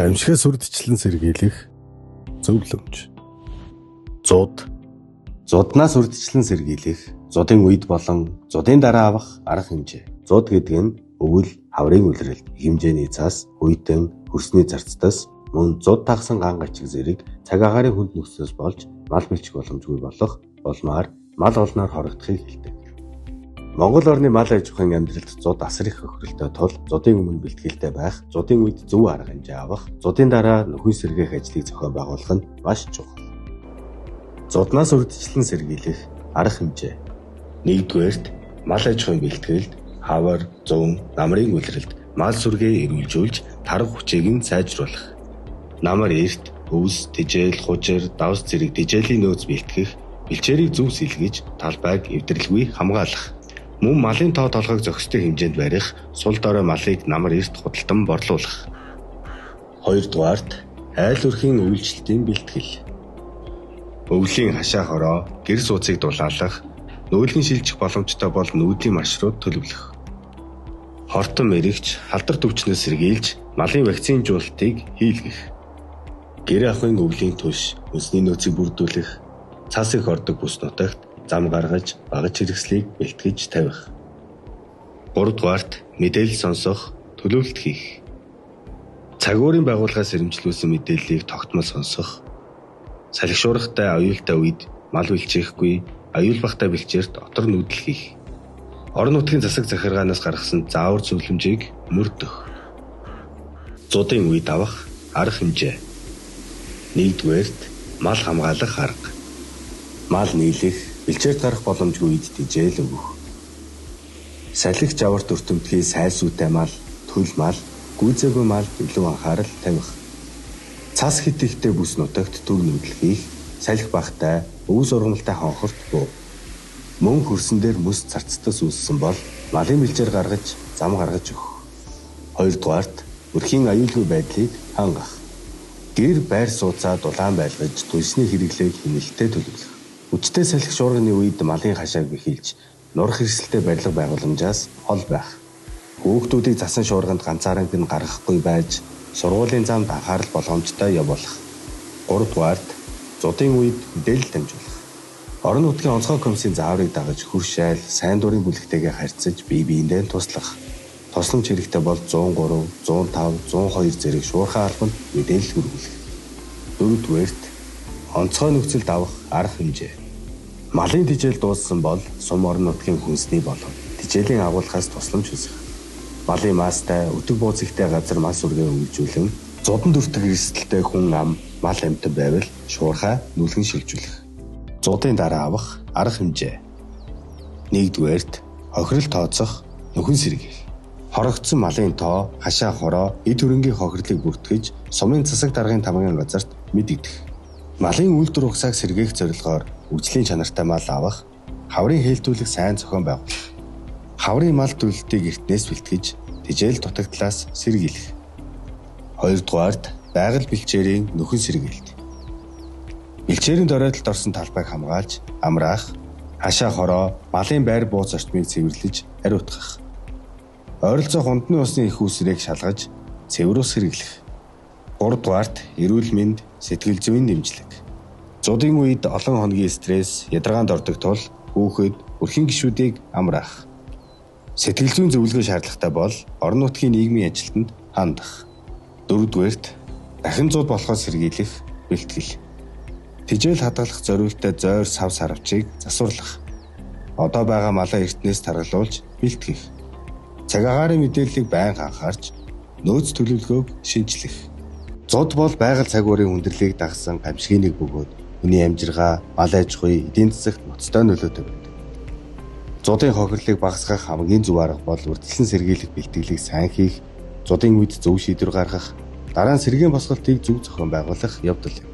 Амьсгаас үрдчлэн сэргийлэх зөвлөмж. Зуднаас үрдчлэн сэргийлэх, зудын үед болон зудын дараа авах арга хэмжээ. Зуд гэдэг нь өвөл, хаврын үлрэлт, хэмжээний цас, хүйтэн, хөрсний зарцдас, мөн зуд тагсан ган гачиг зэрэг цаг агарын хүнд нөхцөөс болж мал бэлчих боломжгүй болох болмаар мал олноор хорогдохыг хэлдэг. Монгол орны мал аж ахуйн амьдралд зуд асар их хохиролтой тул зудын өмнө бэлтгэлтэй байх, зудын үед зөв арга хэмжээ авах, зудын дараа нөхөн сэргээх ажлыг зохион байгуулах нь маш чухал. Зуднаас үрдчлэн сэргийлэх арга хэмжээ. 1-р мал аж ахуйн бэлтгэлд хавар, зүүн, намрын үлрэлт мал сүргээ эрүүлжүүлж тарга хүчийг нь сайжруулах. Намар эрт, өвс, тижээл, хужир, давс зэрэг тижээлийн нөөц бэлтгэх, бэлчээрийг зөв сэлгэж, талбайг эвдэрлгүй хамгаалах. Мөн малын тоо толгойг зохистой хэмжээнд барих, сул дорой малыг намар эрт худалдан борлуулах. 2-р айл өрхийн үйлчлэлтийн бэлтгэл. Өвлийн хашаа хороо, гэр сууцыг дулаалах, нүүлгийн шилжих боломжтой бол нүүдлийн маршрут төлөвлөх. Хортон мэрэгч, халдар төвчнөөс сэргийлж, малын вакцинжуулалтыг хийлгэх. Гэр ахуйн өвлийн түш, өсний нөөцийг бүрдүүлэх, цас их ордог бүс нутагт зам гаргаж, багаж хэрэгслийг бэлтгэж тавих. 3-р мэдээлэл сонсох, төлөвлөлт хийх. Цагуурийн байгууллагаас ирэмжлүүлсэн мэдээллийг тогтмол сонсох. Салхишуурхтай аюултай үед мал бэлчээхгүй, аюулбахтай бэлчээрт отор нүүдэл хийх. Орон нутгийн засаг захиргаанаас гаргасан заавар зөвлөмжийг мөрдөх. Зудын үед авах арга хэмжээ. 1-р мал хамгаалах арга. Мал нийлэх, бэлчээрт гарах боломжгүй үед тижээл өгөх. Салхи жаварт өртөмтгий сайсуутай мал, төл мал, гүйцээгүй мал илүү анхаарал тавих. Цас хит ихтэй бүс нутагт төг нүүдэл хийх, салхи багтай, өвс ургамалтай хонхорт буу. Мөн хөрсөн дээр мэс царцтас үүссэн бол малын бэлчээр гаргаж, зам гаргаж өгөх. 2-р өрхийн аюулгүй байдлыг хангах. Гэр байр сууцаа дулаан байлгаж, түлсний хэрэглээг хяналттай төлөвлөх. Хүчтэй салхи шуурганы үед малын хашааг бэхэлж, нурах хэрэгсэлтэй барилга байгууламжаас хол байх. Хүүхдүүдийг засан шуурганд ганцаараа гэн гаргахгүй байж, сургуулийн замд анхаарал болгоомжтой явуулах. 3-р зудын үед мэдээлэл дамжуулах. Орон нутгийн онцгой комиссийн зааврыг дагаж хөрш айл, сайн дурын бүлэгтэйгээ харьцаж бие биендээ туслах. Тусламж хэрэгтэй бол 103, 105, 102 зэрэг шуурхай албанд мэдээлэл хүргэх. 4-р онцгой нөхцөлд авах арга хэмжээ. Малын тижээл дууссан бол сум орон нутгийн хүнсний болов. Тижээлийн агуулгаас тусламж хүсэх. Малын маастай, өтөг бууз ихтэй газар мал сүргээ үйлжүүлэн, зудан дүртэг эрсдэлтэй хүн ам, мал амьтан байвал шуурхай нүлгэн шилжүүлэх. Зудын дараа авах арга хэмжээ. 1-р хохирол тооцох, нөхөн сэргийлэх. Хорогдсон малын тоо, хашаа хороо, эд хөрөнгийн хохирлыг бүртгэж, сумын засаг даргын тамгын газарт мэдэгдэх. Малын үйлдвэр ухсааг сэргээх зорилгоор үржлийн чанартай мал авах, хаврын хэлтүүлэх сайн зохион байгуулах. Хаврын мал төлөлтийг эртнээс бэлтгэж, тижээл дутагдлаас сэргийлэх. 2-р байгаль бэлчээрийн нөхөн сэргийлт. Бэлчээрийн доройтолд орсон талбайг хамгаалж, амраах, хашаа хороо, малын байр бууз орчмыг цэвэрлэж, ариутгах. Ойролцоох ундны усны их үүсрийг шалгаж, цэвэр ус хэрэглэх. 3-р эрүүл мэнд, сэтгэл зүйн дэмжлэг. Зудын үед олон хоногийн стресс, ядаргаанд ордог тул хүүхэд, өрхийн гишүүдийг амраах. Сэтгэл зүйн зөвлөгөө шаардлагатай бол орон нутгийн нийгмийн ажилтнанд хандах. 4-р дахин зуд болохоос сэргийлэх бэлтгэл. Тижээл хадгалах зориултад зойр сав сарвчийг засварлах. Одоо байгаа малаа эртнээс таргалуулж бэлтгэх. Цаг агаарын мэдээллийг байнга анхаарч, нөөц төлөвлөгөөг шинжлэх. Зуд бол байгаль цагуурийн хүндрэлийг дагсан гамшигын нэг бөгөөд хүний амжиргаа, мал аж ахуй, эдийн засагт ноцтой нөлөөтэй байдаг. Зудын хохирлыг багасгах хамгийн зөв арга бол үрдчлэн сэргийлэх бэлтгэлийг сайн хийх, зудын үед зөв шийдвэр гаргах, дараа нь сэргээн босголтыг зөв зохион байгуулах явдал юм.